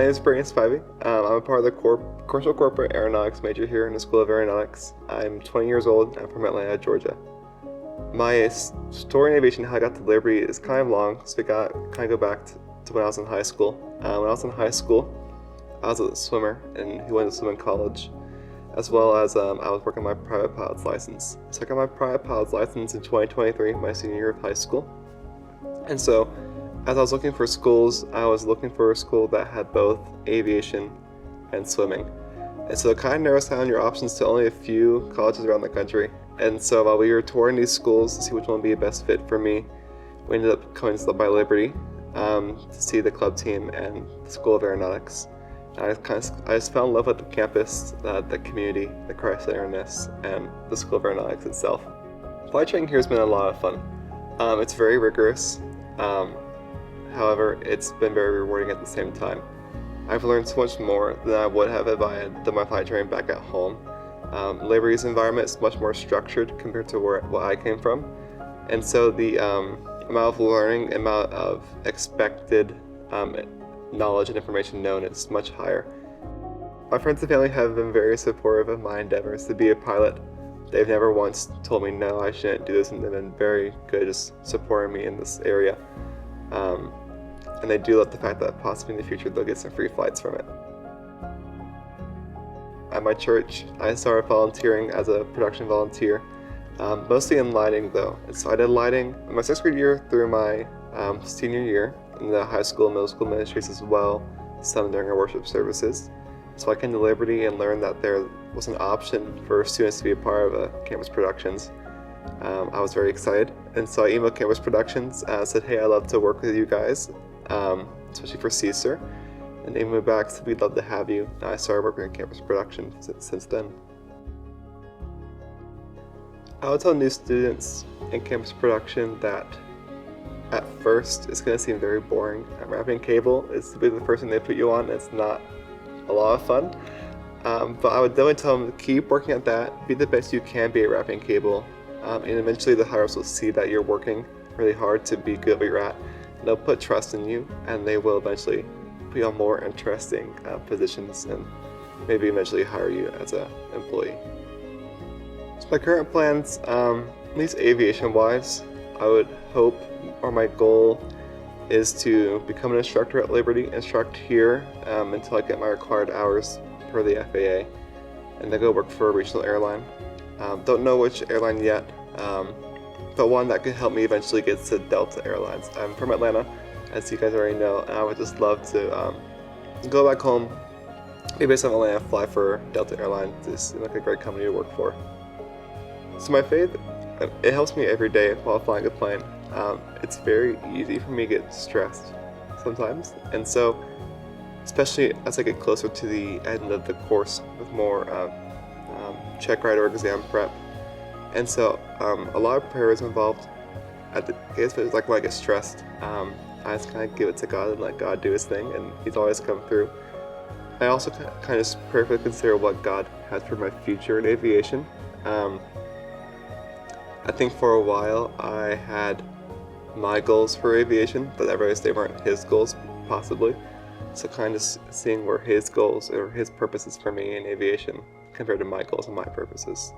name is Brayden Spivey. I'm a part of the commercial corporate aeronautics major here in the School of Aeronautics. I'm 20 years old and I'm from Atlanta, Georgia. My story in aviation, how I got to Liberty, is kind of long, so we got kind of go back to when I was in high school. When I was in high school, I was a swimmer and who went to swim in college, as well as I was working on my private pilot's license. So I got my private pilot's license in 2023, my senior year of high school. And so, as I was looking for schools, I was looking for a school that had both aviation and swimming. And so it kind of narrows down your options to only a few colleges around the country. And so while we were touring these schools to see which one would be the best fit for me, we ended up coming to by Liberty to see the club team and the School of Aeronautics. And I just fell in love with the campus, the community, the Christ-centeredness, and the School of Aeronautics itself. Flight training here has been a lot of fun. It's very rigorous. However, it's been very rewarding at the same time. I've learned so much more than I would have if I had done my flight training back at home. Liberty's environment is much more structured compared to where I came from. And so the amount of learning, amount of expected knowledge and information known is much higher. My friends and family have been very supportive of my endeavors to be a pilot. They've never once told me no, I shouldn't do this, and they've been very good just supporting me in this area. And they do love the fact that possibly in the future they'll get some free flights from it. At my church, I started volunteering as a production volunteer, mostly in lighting though. And so I did lighting in my 6th grade year through my senior year in the high school and middle school ministries as well, some during our worship services. So I came to Liberty and learned that there was an option for students to be a part of campus productions. I was very excited, and so I emailed Campus Productions, said, hey, I'd love to work with you guys, especially for CSER, and they moved back, said, we'd love to have you, and I started working at Campus Productions since then. I would tell new students in campus production that at first it's going to seem very boring. Wrapping cable is typically the first thing they put you on. It's not a lot of fun, but I would definitely tell them to keep working at that, be the best you can be at wrapping cable. And eventually the hires will see that you're working really hard to be good where you're at. They'll put trust in you, and they will eventually put you on more interesting positions and maybe eventually hire you as an employee. So my current plans, at least aviation-wise, I would hope, or my goal is to become an instructor at Liberty, instruct here until I get my required hours per the FAA, and then go work for a regional airline. Don't know which airline yet, but one that could help me eventually get to Delta Airlines. I'm from Atlanta, as you guys already know, and I would just love to go back home, be based in Atlanta, fly for Delta Airlines. It's like a great company to work for. So my faith, it helps me every day while flying a plane. It's very easy for me to get stressed sometimes, and so especially as I get closer to the end of the course with more check write or exam prep. And so a lot of prayer is involved. I guess it's like when I get stressed, I just kind of give it to God and let God do his thing, and he's always come through. I also kind of prayerfully consider what God has for my future in aviation. I think for a while I had my goals for aviation, but I realized they weren't his goals, possibly. So kind of seeing where his goals or his purposes for me in aviation compared to my goals and my purposes.